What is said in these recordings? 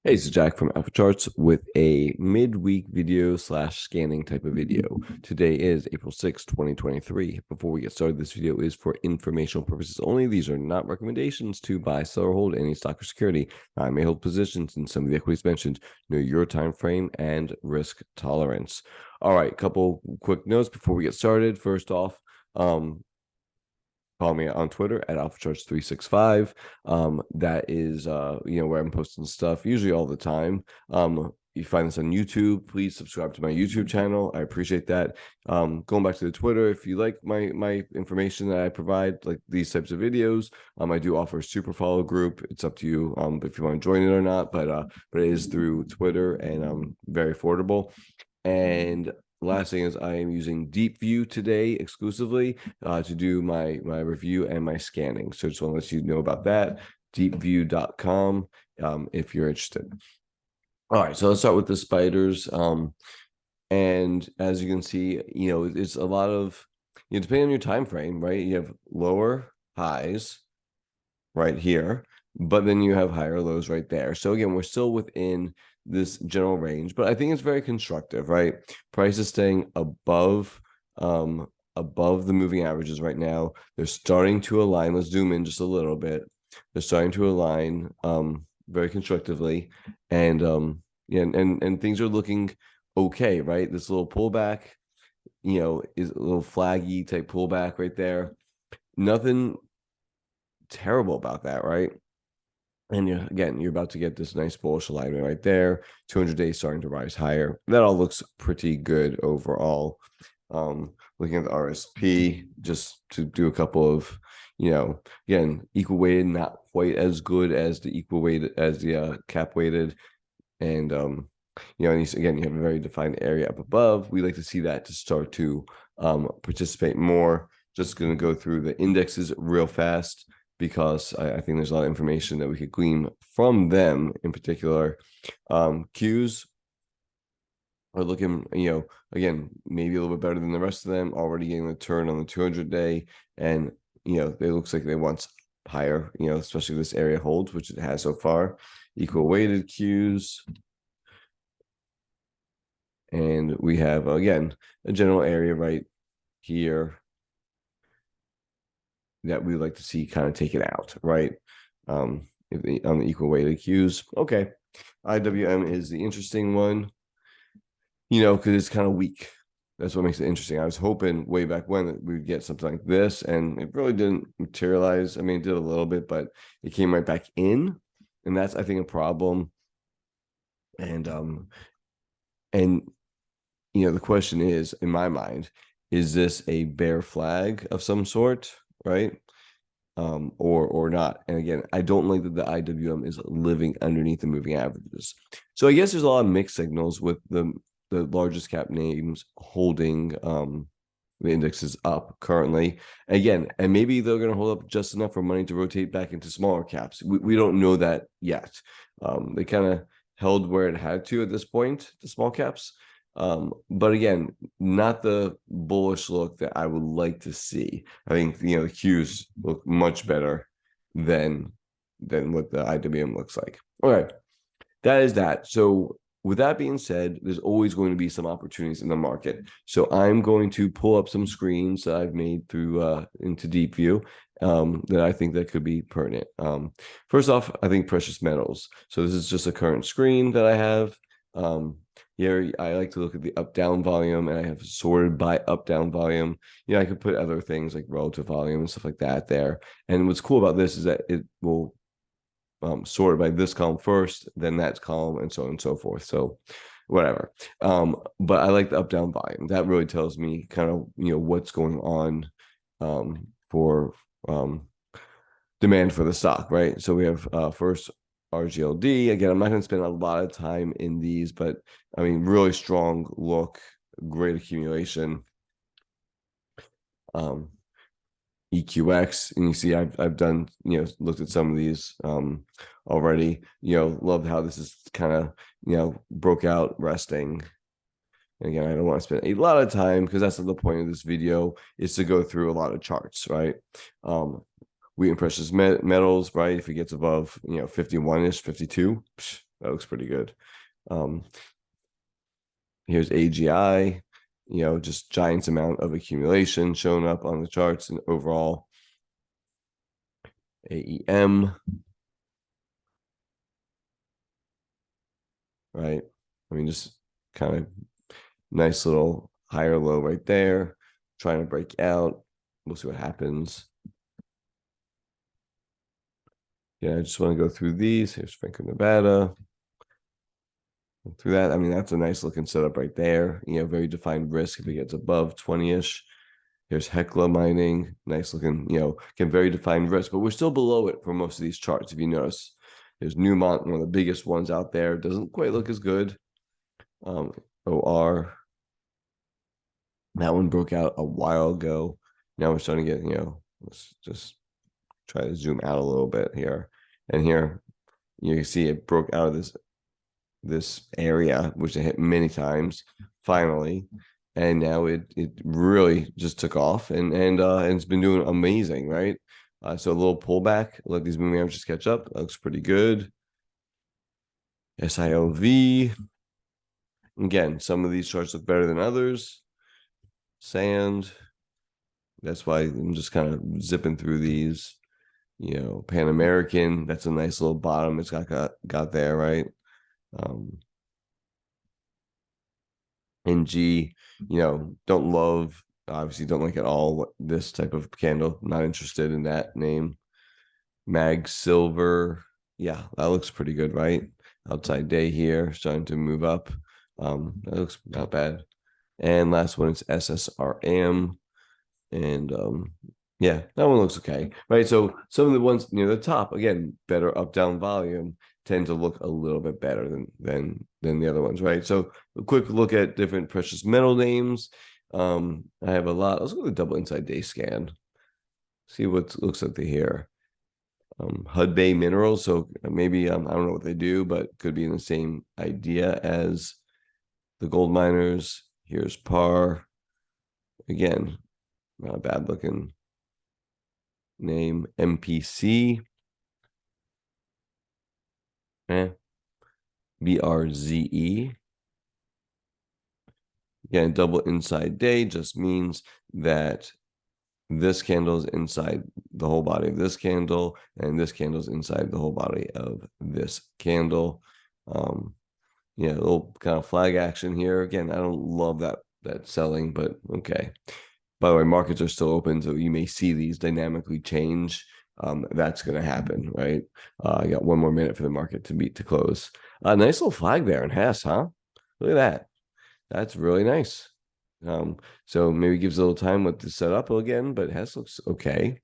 Hey, this is Jack from Alpha Charts with a midweek video slash scanning type of video. Today is April 6th, 2023. Before we get started, this video is for informational purposes only. These are not recommendations to buy, sell, or hold any stock or security. I may hold positions in some of the equities mentioned. Know your time frame and risk tolerance. All right, couple quick notes before we get started. First off, follow me on Twitter at AlphaCharts365. That is where I'm posting stuff usually all the time. You find this on YouTube. Please subscribe to my YouTube channel. I appreciate that. Going back to the Twitter, if you like my information that I provide, like these types of videos, I do offer a super follow group. It's up to you if you want to join it or not, but it is through Twitter and very affordable. And last thing is I am using Deep View today exclusively to do my review and my scanning. So just want to let you know about that. Deepview.com if you're interested. All right, so let's start with the spiders. And as you can see, it's a lot of, depending on your time frame, right? You have lower highs right here, but then you have higher lows right there. So again, we're still within this general range, but I think it's very constructive, right? Price is staying above the moving averages right now. They're starting to align. Let's zoom in just a little bit. They're starting to align very constructively, and and things are looking okay, right? This little pullback, is a little flaggy type pullback right there. Nothing terrible about that, right? And you're about to get this nice bullish alignment right there. 200 days starting to rise higher. That all looks pretty good overall. Looking at the RSP, just to do a couple of, again, equal weighted, not quite as good as the equal weighted as the cap weighted. And, and again, you have a very defined area up above. We like to see that to start to participate more. Just going to go through the indexes real fast, because I think there's a lot of information that we could glean from them in particular. Qs are looking, again, maybe a little bit better than the rest of them, already getting the turn on the 200-day. And, it looks like they want higher, especially this area holds, which it has so far. Equal weighted Qs. And we have, again, a general area right here that we like to see kind of take it out, right? On the equal weighted Qs. Okay. IWM is the interesting one, because it's kind of weak. That's what makes it interesting. I was hoping way back when that we would get something like this, and it really didn't materialize. I mean, it did a little bit, but it came right back in, and that's, I think, a problem. And the question is, in my mind, is this a bear flag of some sort, right? Or not. And again, I don't like that the IWM is living underneath the moving averages. So I guess there's a lot of mixed signals with the largest cap names holding the indexes up currently. Again, and maybe they're going to hold up just enough for money to rotate back into smaller caps. We don't know that yet. They kind of held where it had to at this point, the small caps. But again, not the bullish look that I would like to see. I think the Qs look much better than what the IWM looks like. Okay, that is that. So with that being said, there's always going to be some opportunities in the market. So I'm going to pull up some screens that I've made through into Deep View that I think that could be pertinent. First off, I think precious metals. So this is just a current screen that I have. Here, I like to look at the up-down volume, and I have sorted by up-down volume. I could put other things like relative volume and stuff like that there. And what's cool about this is that it will sort by this column first, then that column, and so on and so forth. So whatever. But I like the up-down volume. That really tells me kind of, what's going on for demand for the stock, right? So we have first RGLD. Again, I'm not going to spend a lot of time in these, but I mean, really strong look, great accumulation. EQX, and you see I've done, looked at some of these already. Loved how this is kind of, broke out resting. And again, I don't want to spend a lot of time, because that's not the point of this video, is to go through a lot of charts, right? Wheat and precious metals, right? If it gets above, 51-ish, 52, That looks pretty good. Here's AGI, just giant amount of accumulation showing up on the charts, and overall AEM, right? I mean, just kind of nice little higher low right there, trying to break out. We'll see what happens. Yeah, I just want to go through these. Here's Franco, Nevada. Through that, I mean, that's a nice looking setup right there. Very defined risk if it gets above 20-ish. Here's Hecla mining, nice looking, again, very defined risk, but we're still below it for most of these charts. If you notice, there's Newmont, one of the biggest ones out there. Doesn't quite look as good. OR, that one broke out a while ago. Now we're starting to get, let's just try to zoom out a little bit here. And here, you can see it broke out of this area, which it hit many times, finally. And now it really just took off, and it's been doing amazing, right? So a little pullback, let these moving averages catch up. That looks pretty good. SIOV. Again, some of these charts look better than others. Sand. That's why I'm just kind of zipping through these. Pan American. That's a nice little bottom it's got there, right? NG, don't love, obviously don't like at all this type of candle. Not interested in that name. Mag Silver, yeah, that looks pretty good, right? Outside day here, starting to move up. That looks not bad. And last one is SSRM, and yeah, that one looks okay, right? So some of the ones near the top, again, better up down volume, tend to look a little bit better than the other ones, right? So a quick look at different precious metal names. I have a lot. Let's go to the double inside day scan. See what looks like here. HUD Bay Minerals. So maybe I don't know what they do, but could be in the same idea as the gold miners. Here's PAR. Again, not a bad looking name. MPC. BRZE. Again, double inside day just means that this candle is inside the whole body of this candle, and this candle is inside the whole body of this candle. A little kind of flag action here. Again, I don't love that selling, but okay. By the way, markets are still open, so you may see these dynamically change. That's going to happen, right? I got one more minute for the market to close. Nice little flag there in Hess, huh? Look at that. That's really nice. So maybe gives a little time with the setup again, but Hess looks okay.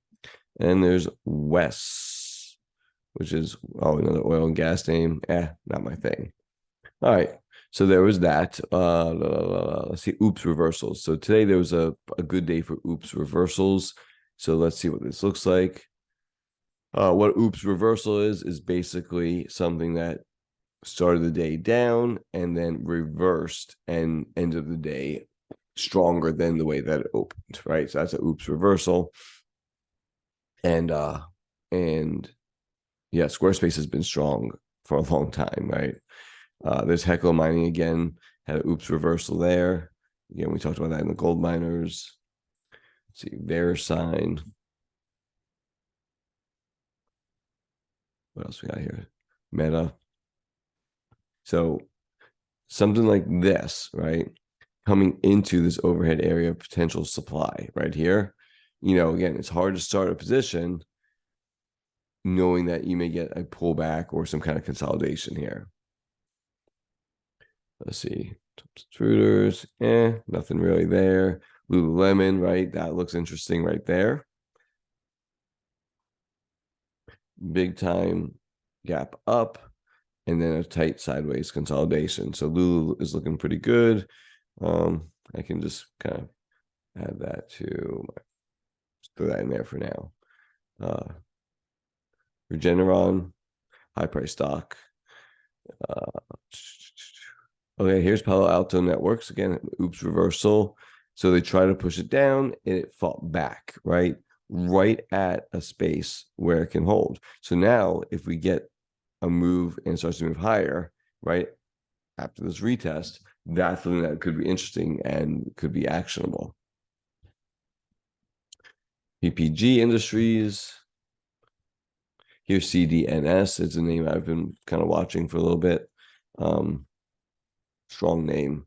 And there's Wes, which is another oil and gas name. Not my thing. All right. So there was that. Let's see, oops reversals. So today there was a good day for oops reversals. So let's see what this looks like. What oops reversal is basically something that started the day down and then reversed and ended the day stronger than the way that it opened, right? So that's an oops reversal. And yeah, Squarespace has been strong for a long time, right? There's Hecla Mining again, had an oops reversal there. Again, we talked about that in the gold miners. Let's see, VeriSign. What else we got here? Meta. So something like this, right? Coming into this overhead area of potential supply right here. Again, it's hard to start a position knowing that you may get a pullback or some kind of consolidation here. Let's see. Intruders, nothing really there. Lululemon, right? That looks interesting right there. Big time gap up, and then a tight sideways consolidation. So Lulu is looking pretty good. I can just kind of add that to throw that in there for now. Regeneron, high price stock. Okay, here's Palo Alto Networks again. Oops reversal. So they try to push it down, and it fought back, right at a space where it can hold. So now, if we get a move and starts to move higher, right, after this retest, that's something that could be interesting and could be actionable. PPG Industries. Here's CDNS. It's a name I've been kind of watching for a little bit. Strong name.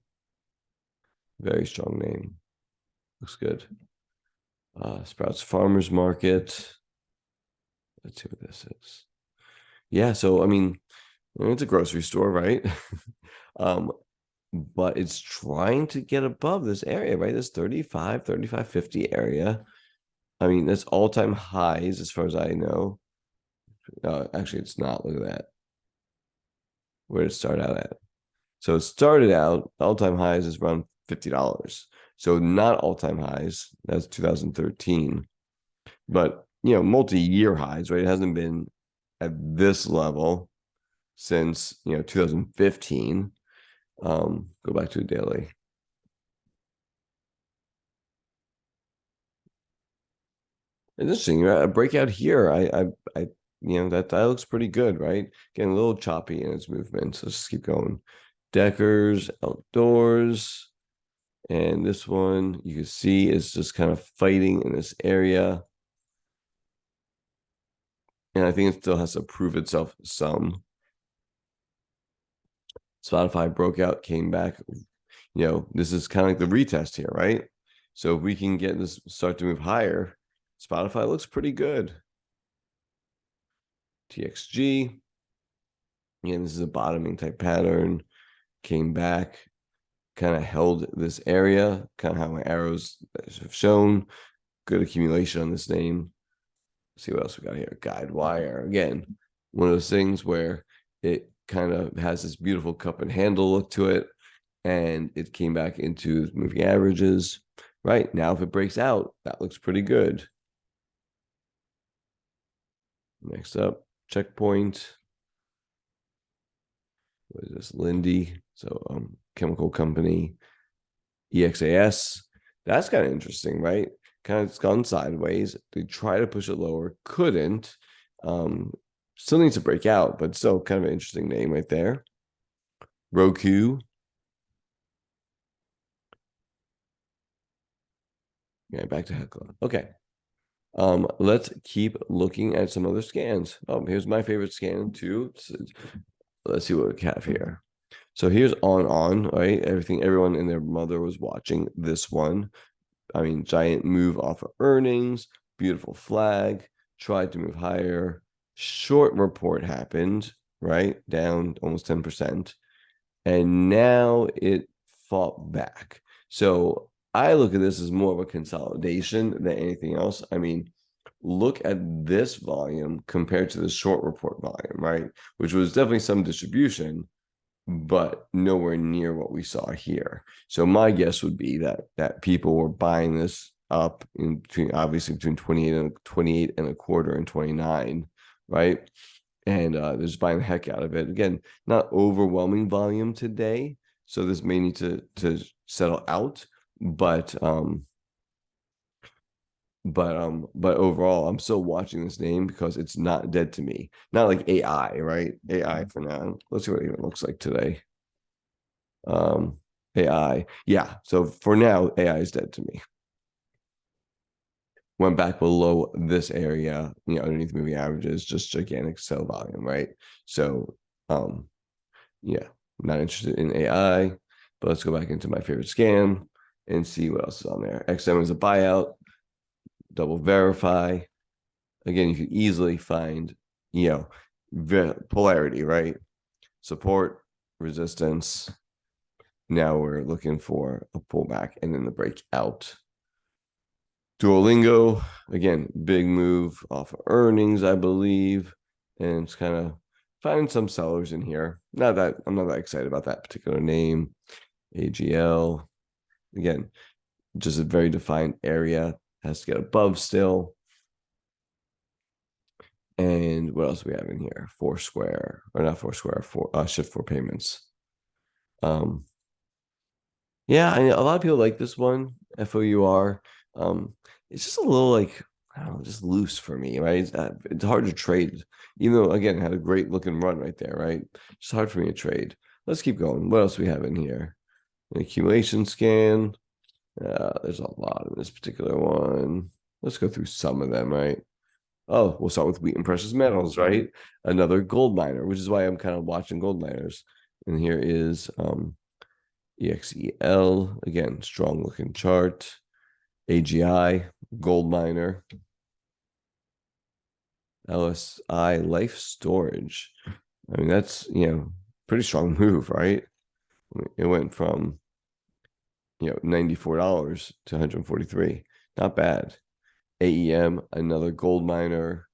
Very strong name. Looks good. Sprouts Farmers Market. Let's see what this is. Yeah, so I mean, it's a grocery store, right? But it's trying to get above this area, right? This 35.50 area. I mean, that's all-time highs as far as I know. Actually, it's not. Look at that. Where did it start out at? So it started out, all-time highs is around $50. So not all-time highs. That's 2013. But, multi-year highs, right? It hasn't been at this level since, 2015. Go back to a daily. It's interesting. A breakout here. I that looks pretty good, right? Getting a little choppy in its movement. So let's just keep going. Deckers, outdoors. And this one you can see is just kind of fighting in this area. And I think it still has to prove itself some. Spotify broke out, came back. This is kind of like the retest here, right? So if we can get this start to move higher, Spotify looks pretty good. TXG. Again, this is a bottoming type pattern. Came back, kind of held this area, kind of how my arrows have shown. Good accumulation on this name. Let's see what else we got here. Guide wire. Again, one of those things where it kind of has this beautiful cup and handle look to it. And it came back into moving averages. Right now, if it breaks out, that looks pretty good. Next up, checkpoint. What is this? Lindy. So chemical company. EXAS. That's kind of interesting, right? Kind of it's gone sideways. They try to push it lower, couldn't. Still needs to break out, but still kind of an interesting name right there. Roku. Yeah, back to Hecla. Okay. Let's keep looking at some other scans. Oh, here's my favorite scan too. Let's see what we have here. So here's on, right? Everyone and their mother was watching this one. I mean, giant move off of earnings, beautiful flag, tried to move higher. Short report happened, right? Down almost 10%. And now it fought back. So I look at this as more of a consolidation than anything else. I mean, look at this volume compared to the short report volume, right? Which was definitely some distribution, but nowhere near what we saw here. So my guess would be that people were buying this up in between, obviously between 28 and a quarter and 29, right? And they're just buying the heck out of it. Again, not overwhelming volume today, so this may need to settle out, but overall, I'm still watching this name because it's not dead to me. Not like AI, right? AI for now. Let's see what it even looks like today. AI. Yeah. So for now, AI is dead to me. Went back below this area, underneath moving averages, just gigantic sell volume, right? So, yeah, not interested in AI, but let's go back into my favorite scan and see what else is on there. XM is a buyout. Double verify. Again, you can easily find, polarity, right? Support, resistance. Now we're looking for a pullback and then the breakout. Duolingo, again, big move off of earnings, I believe. And it's kind of finding some sellers in here. I'm not that excited about that particular name. AGL, again, just a very defined area. Has to get above still. And what else do we have in here? Foursquare, or not Foursquare, Shift4 Payments. Yeah, a lot of people like this one, FOUR. It's just a little like I don't know, just loose for me, right? It's hard to trade, even though again it had a great looking run right there, right? It's hard for me to trade. Let's keep going. What else we have in here? An accumulation scan. There's a lot in this particular one. Let's go through some of them, right? Oh, we'll start with wheat and precious metals, right? Another gold miner, which is why I'm kind of watching gold miners. And here is EXEL, again, strong looking chart. AGI, gold miner. LSI, life storage. I mean, that's, pretty strong move, right? It went from, $94 to 143. Not bad. AEM, another gold miner.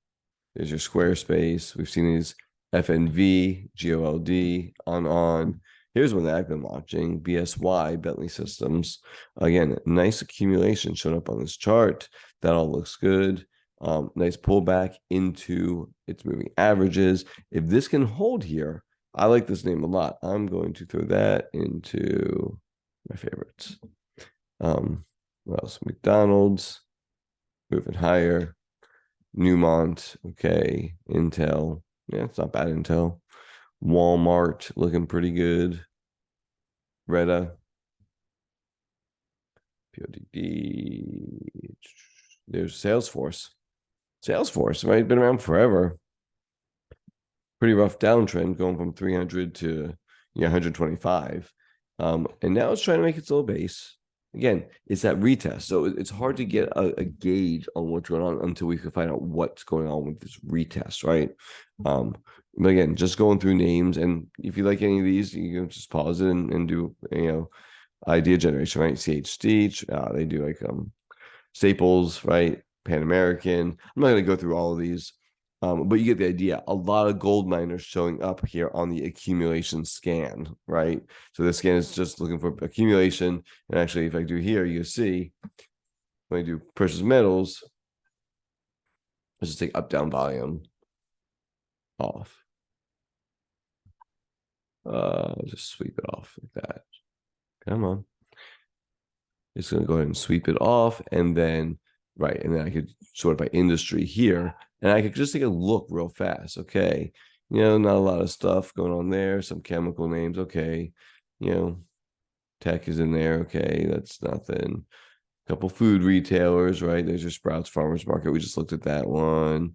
There's your Squarespace. We've seen these FNV, GOLD, on. Here's one that I've been watching, BSY, Bentley Systems. Again, nice accumulation showing up on this chart. That all looks good. Nice pullback into its moving averages. If this can hold here, I like this name a lot. I'm going to throw that into my favorites. What else? McDonald's, moving higher. Newmont, okay. Intel, yeah, it's not bad. Intel. Walmart looking pretty good. Retta, PODD. There's Salesforce. Salesforce, right? Been around forever. Pretty rough downtrend, going from 300 to 125. And now it's trying to make its little base. Again, it's that retest. So it's hard to get a gauge on what's going on until we can find out what's going on with this retest, right? But again, just going through names. And if you like any of these, you can just pause it and do, idea generation, right? CHD, they do like Staples, right? Pan American. I'm not going to go through all of these. But you get the idea. A lot of gold miners showing up here on the accumulation scan, right? So the scan is just looking for accumulation. And actually, if I do here, you see when I do precious metals, let's just take up, down, volume off. Just sweep it off like that. Come on. It's going to go ahead and sweep it off. And then, right. And then I could sort by industry here. And I could just take a look real fast. Okay. Not a lot of stuff going on there. Some chemical names. Okay. Tech is in there. Okay. That's nothing. A couple food retailers, right? There's your Sprouts Farmers Market. We just looked at that one.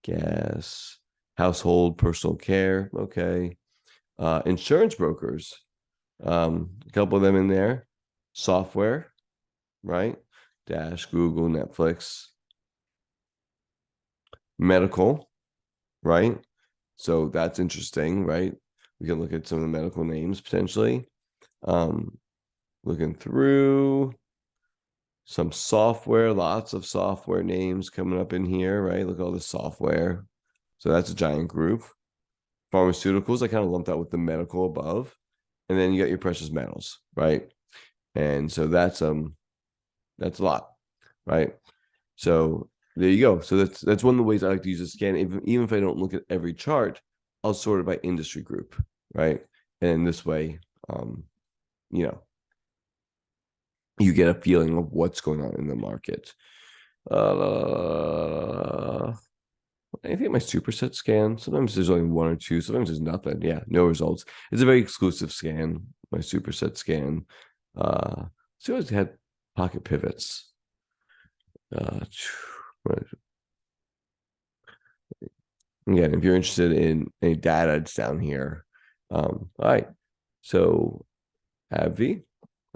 Gas, household, personal care. Okay. Insurance brokers. A couple of them in there. Software, right? Dash, Google, Netflix. Medical, right? So that's interesting, right? We can look at some of the medical names potentially. Looking through some software, lots of software names coming up in here, right? Look at all the software. So that's a giant group. Pharmaceuticals, I kind of lumped that with the medical above. And then you got your precious metals, right? And so that's a lot, right? So there you go. So that's one of the ways I like to use a scan. Even if I don't look at every chart, I'll sort it by industry group, right? And in this way, you get a feeling of what's going on in the market. I think my superset scan. Sometimes there's only one or two. Sometimes there's nothing. Yeah, no results. It's a very exclusive scan. My superset scan. So I had pocket pivots. Again, if you're interested in any data, it's down here. All right. So AbbVie,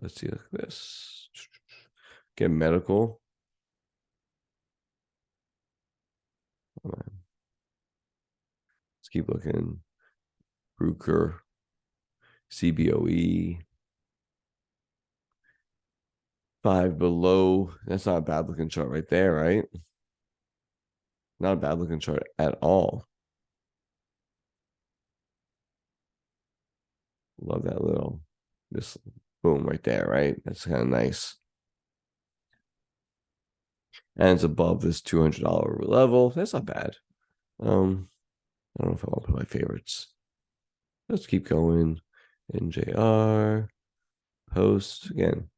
let's see, look at this. Get medical. Let's keep looking. Bruker, CBOE. 5 below. That's not a bad looking chart right there, right? Not a bad looking chart at all. Love that this boom right there, right? That's kind of nice. And it's above this $200 level. That's not bad. I don't know if I want to put my favorites. Let's keep going. NJR, Post, again,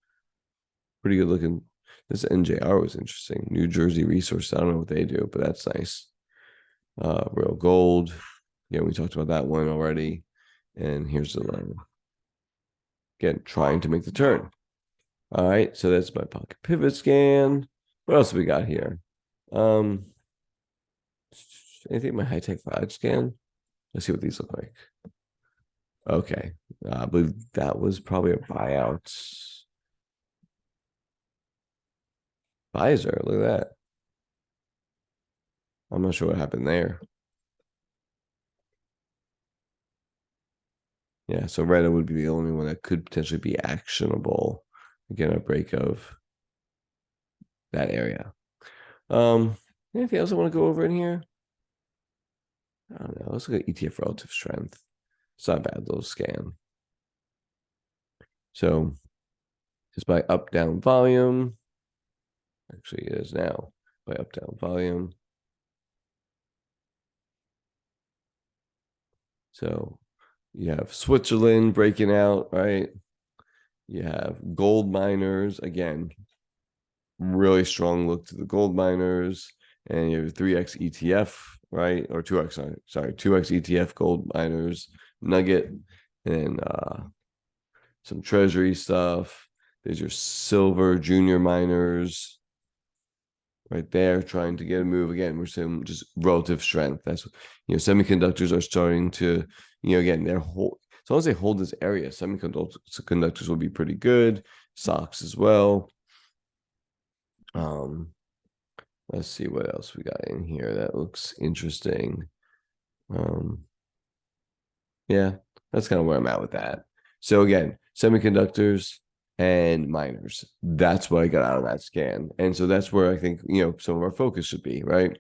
pretty good looking. This NJR was interesting. New Jersey Resources. I don't know what they do, but that's nice. Real Gold. Yeah, we talked about that one already. And here's the line. Again, trying to make the turn. All right, so that's my pocket pivot scan. What else have we got here? Anything my high tech vibe scan? Let's see what these look like. Okay, I believe that was probably a buyout. Pfizer, look at that. I'm not sure what happened there. Yeah, so Reddit would be the only one that could potentially be actionable. Again, a break of that area. Anything else I want to go over in here? I don't know. Let's look at ETF relative strength. It's not a bad little scan. So just by up down volume. Actually, it is now by up down volume. So you have Switzerland breaking out, right? You have gold miners, again, really strong look to the gold miners. And you have 3x ETF, right? Or 2x, sorry, 2x ETF gold miners, Nugget, and some treasury stuff. There's your silver junior miners right there, trying to get a move. Again, we're seeing just relative strength. That's, semiconductors are starting to, again, they're whole. As long as they hold this area, semiconductors will be pretty good. Stocks as well. Let's see what else we got in here that looks interesting. Yeah, that's kind of where I'm at with that. So again, semiconductors and miners. That's what I got out of that scan. And so that's where I think, some of our focus should be, right?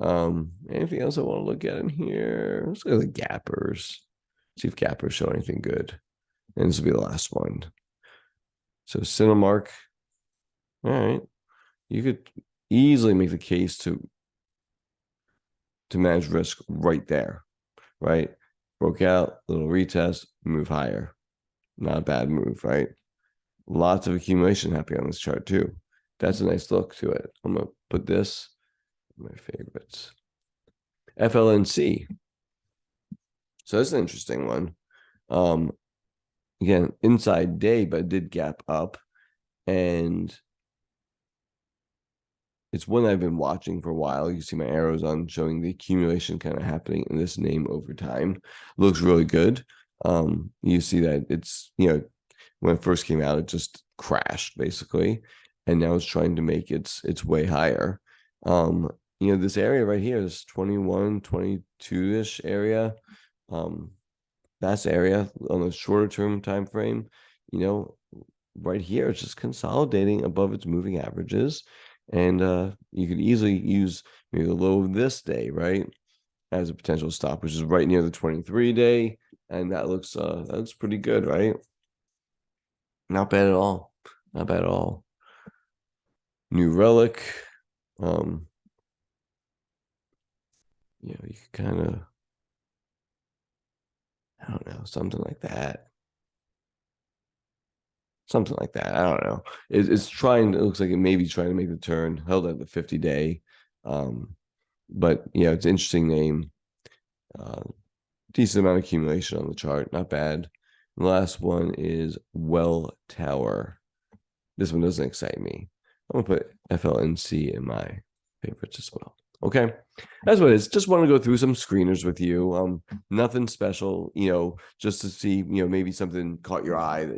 Anything else I want to look at in here? Let's look at the gappers. See if gappers show anything good. And this will be the last one. So Cinemark. All right. You could easily make the case to manage risk right there, right? Broke out, little retest, move higher. Not a bad move, right? Lots of accumulation happening on this chart too. That's a nice look to it. I'm gonna put this in my favorites. FLNC. So that's an interesting one. Again, inside day, but it did gap up. And it's one I've been watching for a while. You see my arrows on showing the accumulation kind of happening in this name over time. Looks really good. You see that it's, when it first came out, it just crashed basically. And now it's trying to make its way higher. This area right here is 21, 22-ish area. That's area on the shorter term time frame. Right here, it's just consolidating above its moving averages. And you could easily use maybe the low of this day, right, as a potential stop, which is right near the 23-day. And that looks pretty good, right? Not bad at all. Not bad at all. New Relic. You could kind of, I don't know, something like that. Something like that. I don't know. It's trying. It looks like it may be trying to make the turn. Held at the 50-day, but it's an interesting name. Decent amount of accumulation on the chart. Not bad. And the last one is Well Tower. This one doesn't excite me. I'm gonna put FLNC in my favorites as well. Okay, that's what it is. Just want to go through some screeners with you. Nothing special, just to see, maybe something caught your eye,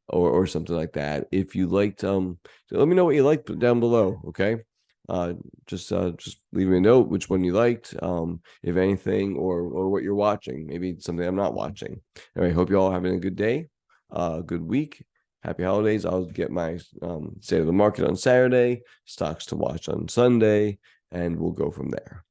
or something like that. If you liked, let me know what you liked down below. Okay, just leave me a note which one you liked, if anything, or what you're watching. Maybe something I'm not watching. All right, hope you all having a good day, good week. Happy holidays. I'll get my state of the market on Saturday, stocks to watch on Sunday, and we'll go from there.